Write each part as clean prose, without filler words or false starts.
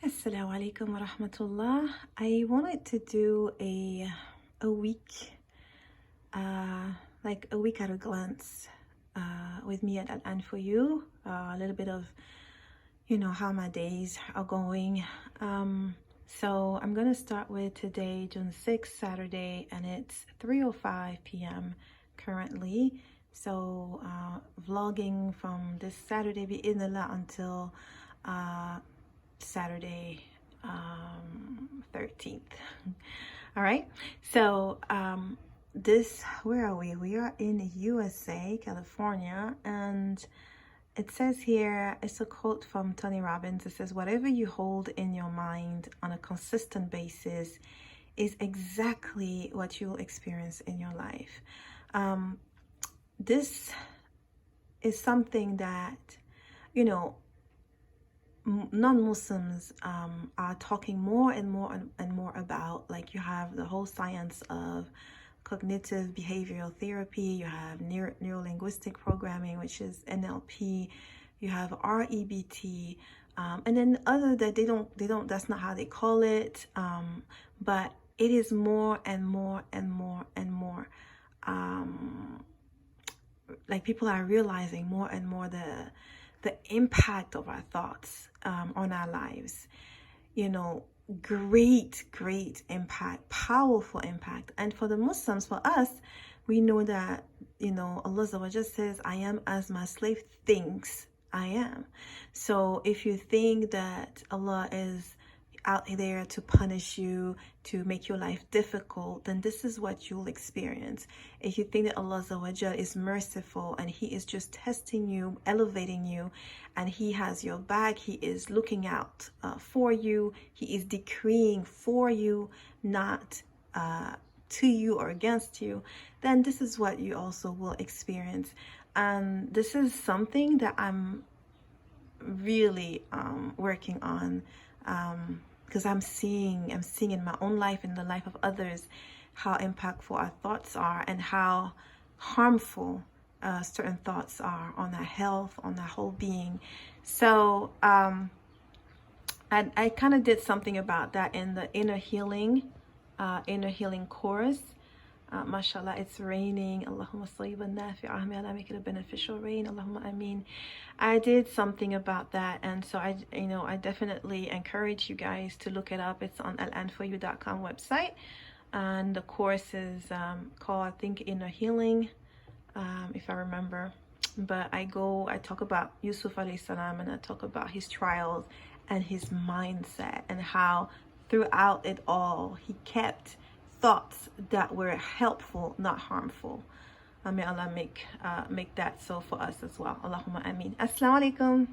Assalamu alaikum wa rahmatullah. I wanted to do a week, like a week at a glance, with me at and for you. A little bit of, how my days are going. So I'm gonna start with today, June 6th, Saturday, and it's 3:05 p.m. currently. So vlogging from this Saturday, bi'idhnillah, until Saturday 13th. All right, so where are we are in USA, California, and it says here, it's a quote from Tony Robbins. It says, whatever you hold in your mind on a consistent basis is exactly what you'll experience in your life. This is something that, non-Muslims are talking more and more and more about. Like, you have the whole science of cognitive behavioral therapy, you have neuro-linguistic programming, which is NLP, you have REBT, and then other that they don't that's not how they call it, but it is more and more and more and more, like, people are realizing more and more the impact of our thoughts on our lives. Great impact, powerful impact. And for the Muslims, for us, we know that, Allah just says, I am as my slave thinks I am. So if you think that Allah is out there to punish you, to make your life difficult, then this is what you'll experience. If you think that Allah is merciful and He is just testing you, elevating you, and He has your back, He is looking out for you, He is decreeing for you, not to you or against you, then this is what you also will experience. And this is something that I'm really working on, because I'm seeing in my own life, in the life of others, how impactful our thoughts are and how harmful certain thoughts are on our health, on our whole being. So I kind of did something about that in the inner healing course. Mashallah, it's raining. Allahumma sayyiban nafi'ah. May Allah make it a beneficial rain. Allahumma ameen. I did something about that, and so I definitely encourage you guys to look it up. It's on alandforyou.com website, and the course is called, I think, Inner Healing, if I remember. But I talk about Yusuf alayhi salam, and I talk about his trials and his mindset, and how throughout it all he kept thoughts that were helpful, not harmful. May Allah make that so for us as well. Allahumma ameen. Assalamu alaikum.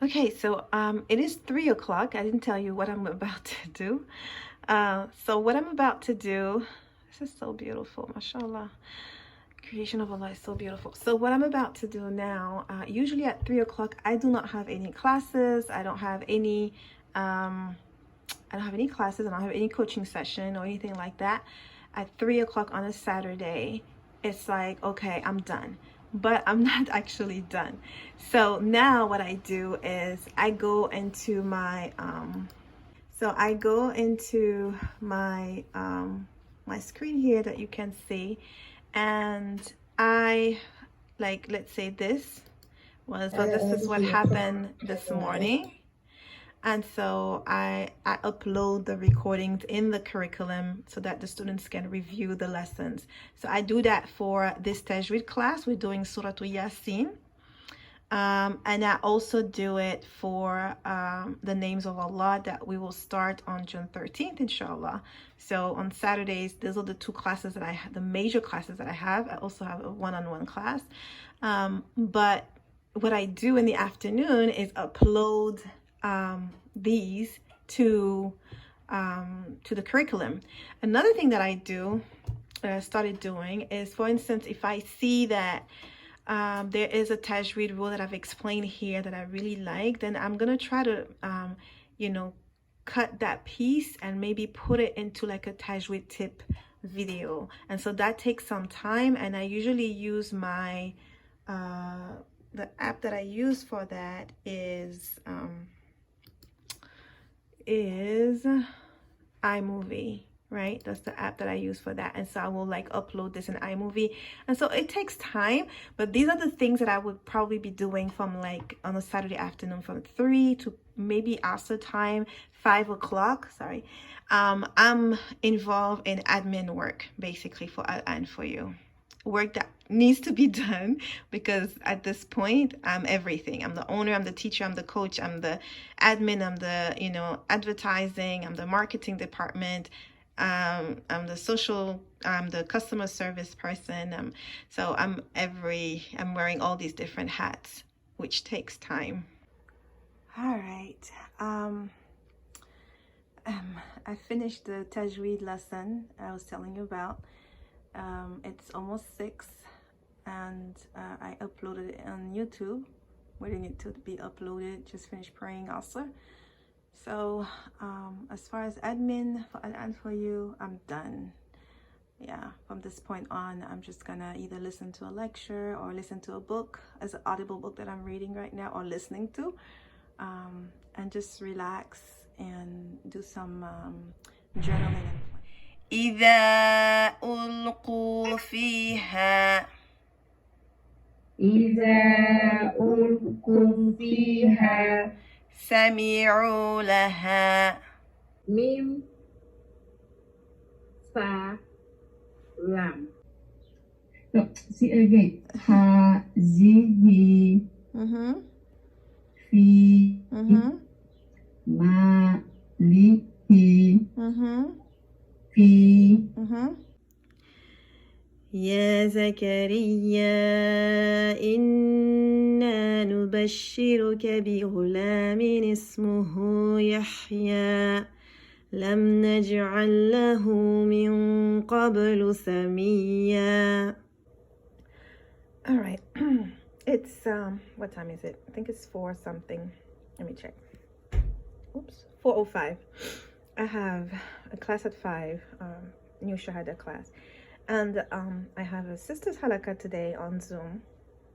Okay, so it is 3 o'clock. I didn't tell you what I'm about to do. So what I'm about to do, this is so beautiful, mashallah. Creation of Allah is so beautiful. So what I'm about to do now, usually at 3 o'clock, I do not have any classes. I don't have any classes. I don't have any coaching session or anything like that. At 3 o'clock on a Saturday, it's like, okay, I'm done. But I'm not actually done. So now what I do is I go into my my screen here that you can see, and let's say this is what happened this morning. And so I upload the recordings in the curriculum so that the students can review the lessons. So I do that for this Tajwid class. We're doing Surah Yasin. And I also do it for the names of Allah that we will start on June 13th, inshallah. So on Saturdays, those are the 2 classes that I have, the major classes that I have. I also have a one-on-one class. But what I do in the afternoon is upload these to the curriculum. Another thing that I do, that I started doing, is, for instance, if I see that there is a Tajwid rule that I've explained here that I really like, then I'm gonna try to cut that piece and maybe put it into like a Tajwid tip video. And so that takes some time, and I usually use my the app that I use for that is is iMovie, right? That's the app that I use for that. And so I will like upload this in iMovie. And so it takes time, but these are the things that I would probably be doing from like on a Saturday afternoon from 3 to maybe after time 5 o'clock. Sorry. I'm involved in admin work basically for and for you. Work that needs to be done, because at this point I'm everything. I'm the owner, I'm the teacher, I'm the coach, I'm the admin, I'm the, you know, advertising, I'm the marketing department, I'm the customer service person. So I'm wearing all these different hats, which takes time. All right. I finished the Tajwid lesson I was telling you about. It's almost 6, and I uploaded it on YouTube, waiting it to be uploaded. Just finished praying also. So as far as admin for you, I'm done. Yeah, from this point on, I'm just gonna either listen to a lecture or listen to a book, as an audible book that I'm reading right now or listening to, and just relax and do some journaling and إذا ألقوا فيها سمعوا لها ميم فا لام. No, see again. هذه في ماله في يا زكريا إنا نبشرك بغلام اسمه يحيى لم نجعل له من قبل سميا. All right. It's what time is it? I think it's 4 something. Let me check. Oops, 4:05. I have a class at 5, new Shahada class, and I have a sister's halakha today on Zoom.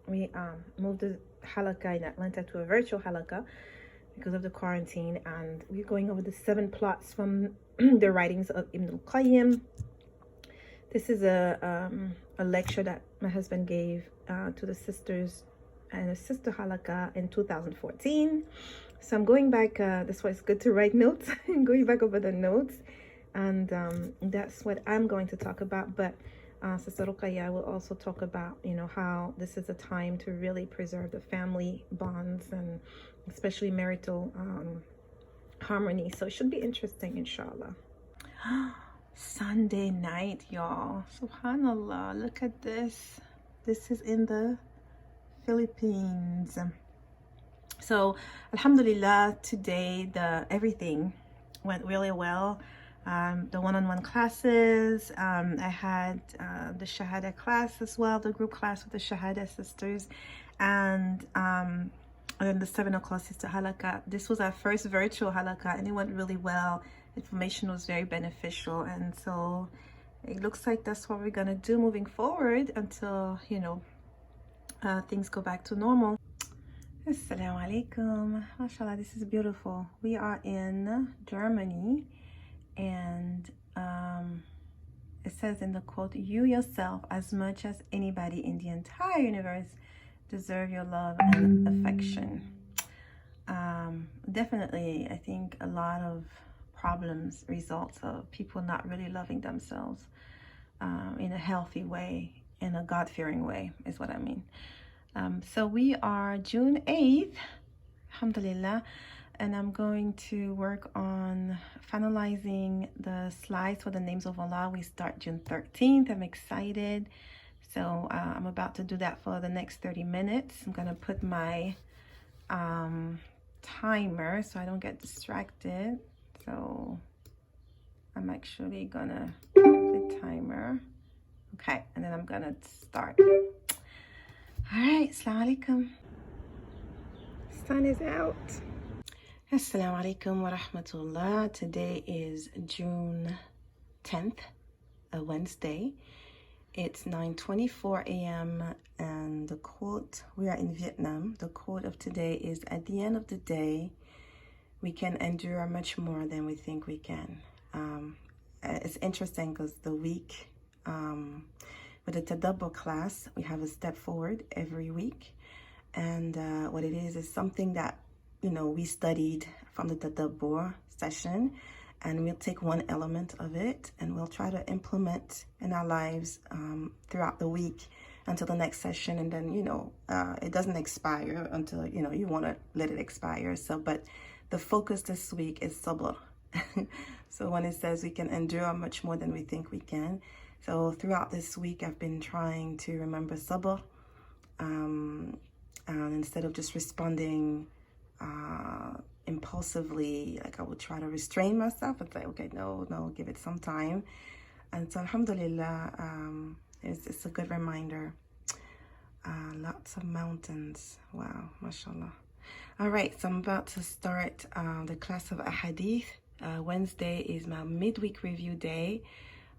We moved the halakha in Atlanta to a virtual halakha because of the quarantine, and we're going over the 7 plots from the writings of Ibn al-Qayyim. This is a lecture that my husband gave to the sisters and a sister halakha in 2014. So I'm going back, that's why it's good to write notes, and going back over the notes, and that's what I'm going to talk about. But Sister Ruqayya will also talk about, you know, how this is a time to really preserve the family bonds and especially marital harmony. So it should be interesting, inshallah. Sunday night, y'all. Subhanallah, look at this. This is in the Philippines. So Alhamdulillah, today everything went really well. The one-on-one classes, I had the Shahada class as well, the group class with the Shahada sisters, and then the 7 o'clock sister halakha. This was our first virtual halakha, and it went really well. Information was very beneficial, and so it looks like that's what we're gonna do moving forward until, you know, things go back to normal. Assalamu alaikum. MashaAllah, this is beautiful. We are in Germany, and it says in the quote, "You yourself, as much as anybody in the entire universe, deserve your love and affection." Definitely, I think a lot of problems results of people not really loving themselves in a healthy way, in a God-fearing way, is what I mean. So we are June 8th, Alhamdulillah, and I'm going to work on finalizing the slides for the names of Allah. We start June 13th. I'm excited. So I'm about to do that for the next 30 minutes. I'm going to put my timer so I don't get distracted. So I'm actually going to put the timer. Okay, and then I'm going to start. All right, assalamu alaikum. Sun is out. Assalamu alaikum wa rahmatullah. Today is June 10th, a Wednesday. It's 9:24 a.m. and the quote, we are in Vietnam. The quote of today is, "At the end of the day, we can endure much more than we think we can. It's interesting because the week with the Tadabbur class, we have a step forward every week. And what it is something that, we studied from the Tadabbur session, and we'll take one element of it and we'll try to implement in our lives throughout the week until the next session. And then, it doesn't expire until, you want to let it expire. So, but the focus this week is sabr. So when it says we can endure much more than we think we can. So throughout this week, I've been trying to remember sabr. And instead of just responding impulsively, like I would try to restrain myself and say, okay, no, give it some time. And so Alhamdulillah, it's a good reminder. Lots of mountains. Wow, mashallah. All right, so I'm about to start the class of Ahadith. Wednesday is my midweek review day,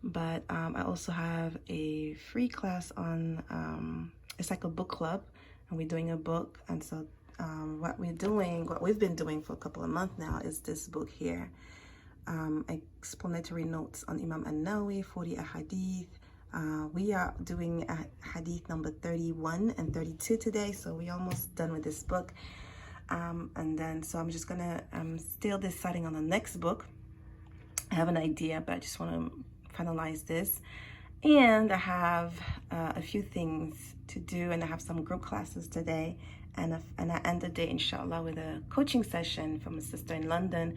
but I also have a free class on, it's like a book club, and we're doing a book. And so what we've been doing for a couple of months now is this book here, explanatory notes on Imam An-Nawawi, 40 Ahadith. We are doing Hadith number 31 and 32 today, so we're almost done with this book. And then, so I'm still deciding on the next book. I have an idea, but I just want to finalize this. And I have a few things to do, and I have some group classes today. And I end the day, inshallah, with a coaching session from a sister in London.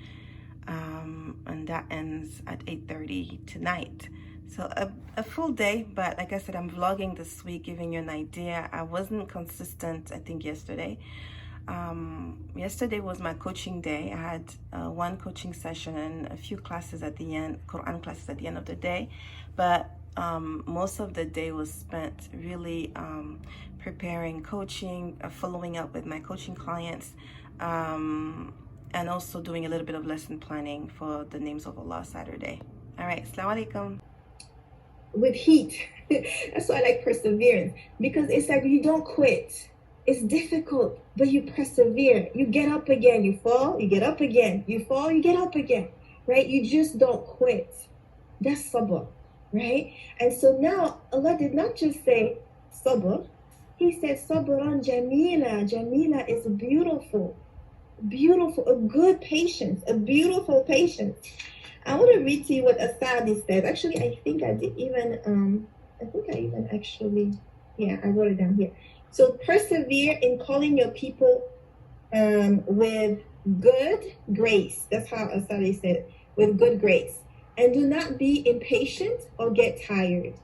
And that ends at 8:30 tonight. So a full day, but like I said, I'm vlogging this week, giving you an idea. I wasn't consistent, I think, yesterday. Yesterday was my coaching day. I had one coaching session and a few classes at the end, Qur'an classes at the end of the day. But most of the day was spent really preparing coaching, following up with my coaching clients, and also doing a little bit of lesson planning for the Names of Allah Saturday. All right, Assalamu alaikum. With heat. That's why I like perseverance, because it's like you don't quit. It's difficult, but you persevere. You get up again, you fall, you get up again, you fall, you get up again, right? You just don't quit. That's sabr, right? And so now Allah did not just say sabr. He said sabran jamila. Jamila is beautiful, beautiful, a good patience, a beautiful patience. I want to read to you what Asadi said. Actually, I think I did even, I wrote it down here. So persevere in calling your people with good grace. That's how Asadi said it, with good grace. And do not be impatient or get tired.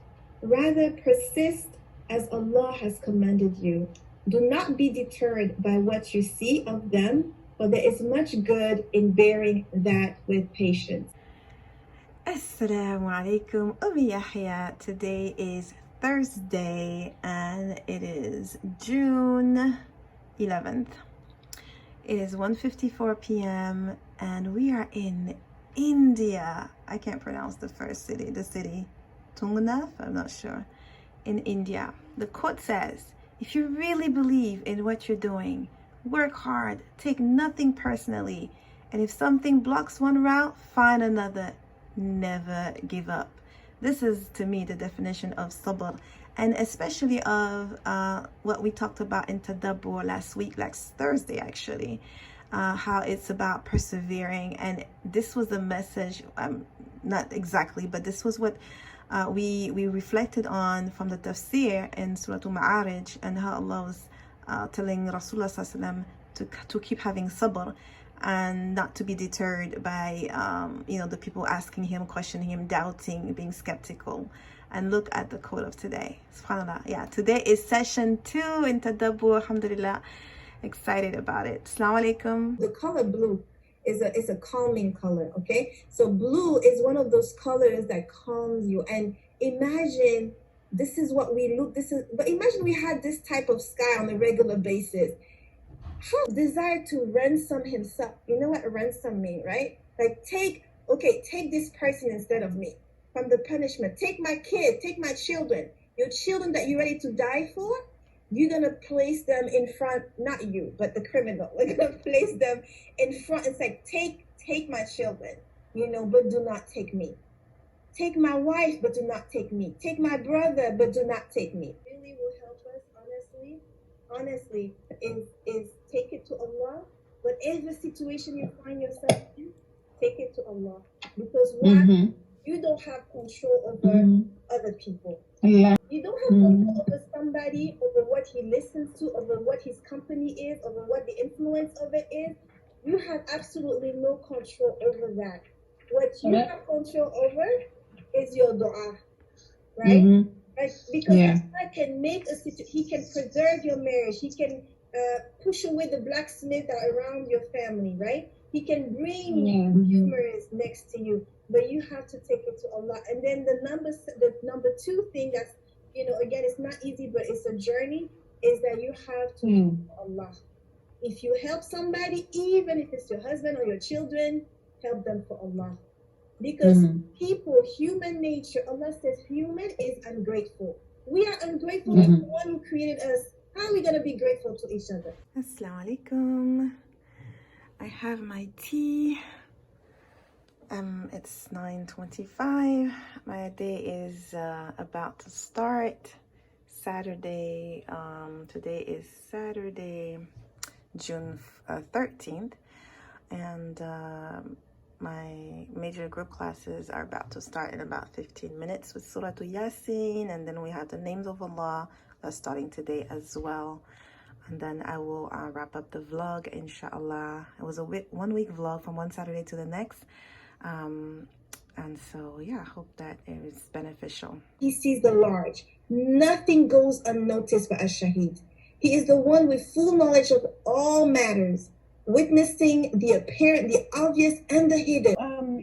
Rather persist as Allah has commanded you. Do not be deterred by what you see of them, for there is much good in bearing that with patience. Assalamu alaikum, Umi Yahya. Today is Thursday and it is June 11th. It is 1:54 p.m. and we are in India. I can't pronounce the city, Tungnath, I'm not sure, in India. The quote says, if you really believe in what you're doing, work hard, take nothing personally, and if something blocks one route, find another. Never give up. This is, to me, the definition of sabr, and especially of what we talked about in Tadabbur last Thursday, actually, how it's about persevering. And this was the message, not exactly, but this was what we reflected on from the tafsir in Surah Al-Ma'arij, and how Allah was telling Rasulullah Sallallahu Alaihi Wasallam to keep having sabr, and not to be deterred by the people asking him, questioning him, doubting, being skeptical. And look at the quote of today. SubhanAllah. Yeah, today is session 2 in Tadabbur. Alhamdulillah. Excited about it. Assalamu alaikum. The color blue is a calming color, okay? So blue is one of those colors that calms you. And imagine this is what we look, but imagine we had this type of sky on a regular basis. How desire to ransom himself. You know what ransom means, right? Like take this person instead of me from the punishment. Take my kid, take my children, your children that you're ready to die for. you're gonna place them in front, not you, but the criminal. We're gonna place them in front. It's like, take my children, but do not take me. Take my wife, but do not take me. Take my brother, but do not take me. Really will help us, honestly, is take it to Allah. Whatever situation you find yourself in, take it to Allah. Because one, you don't have control over other people. Yeah. You don't have control over somebody, over what he listens to, over what his company is, over what the influence of it is. You have absolutely no control over that. What you have control over is your dua, right? Right? Because God can make He can preserve your marriage. He can push away the blacksmith that are around your family, right? He can bring humorous next to you, but you have to take it to Allah. And then the number two thing that's, again, it's not easy, but it's a journey, is that you have to take it to Allah. If you help somebody, even if it's your husband or your children, help them for Allah. Because people, human nature, Allah says human is ungrateful. We are ungrateful to the one who created us. How are we going to be grateful to each other? Assalamu alaikum. I have my tea. It's 9:25. My day is about to start. Saturday. Today is Saturday, June 13th, and my major group classes are about to start in about 15 minutes with Surah Yasin, and then we have the names of Allah starting today as well. And then I will wrap up the vlog, inshallah. It was a 1 week vlog from one Saturday to the next. And so, yeah, I hope that it is beneficial. He sees the large. Nothing goes unnoticed by a shaheed. He is the one with full knowledge of all matters, witnessing the apparent, the obvious, and the hidden.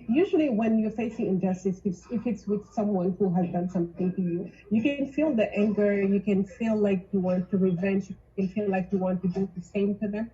Usually when you're facing injustice, if it's with someone who has done something to you, you can feel the anger, you can feel like you want to revenge, you can feel like you want to do the same to them.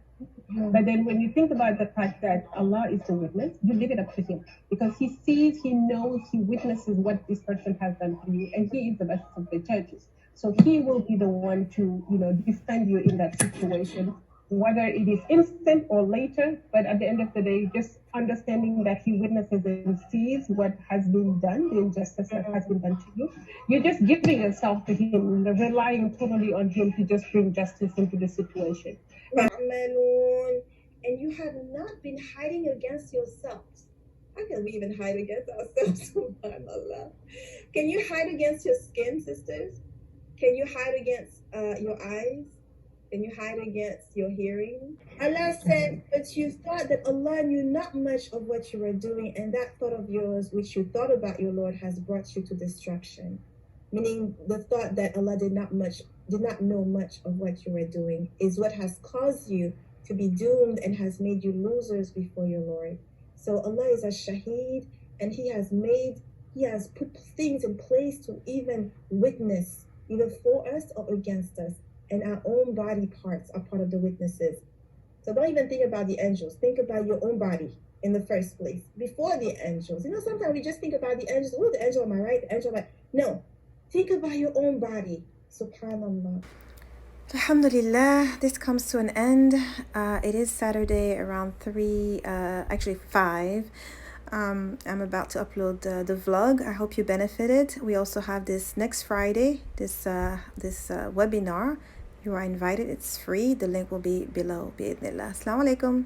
But then when you think about the fact that Allah is the witness, you leave it up to Him. Because He sees, He knows, He witnesses what this person has done to you, and He is the best of the judges. So He will be the one to, defend you in that situation, whether it is instant or later. But at the end of the day, just understanding that He witnesses and sees what has been done, the injustice that has been done to you. You're just giving yourself to Him, relying totally on Him to just bring justice into the situation. And you have not been hiding against yourselves. How can we even hide against ourselves? SubhanAllah. Can you hide against your skin, sisters? Can you hide against your eyes? Can you hide against your hearing? Allah said, but you thought that Allah knew not much of what you were doing, and that thought of yours, which you thought about your Lord, has brought you to destruction. Meaning the thought that Allah did not know much of what you were doing is what has caused you to be doomed and has made you losers before your Lord. So Allah is a shaheed, and He has put things in place to even witness, either for us or against us. And our own body parts are part of the witnesses. So don't even think about the angels. Think about your own body in the first place, before the angels. Sometimes we just think about the angels. Oh, the angel on my right, the angel on my... No. Think about your own body. Subhanallah. Alhamdulillah, this comes to an end. It is Saturday around 5. I'm about to upload the vlog. I hope you benefited. We also have this next Friday, this webinar. You are invited. It's free. The link will be below. Bi'idhnillah. Assalamu alaikum.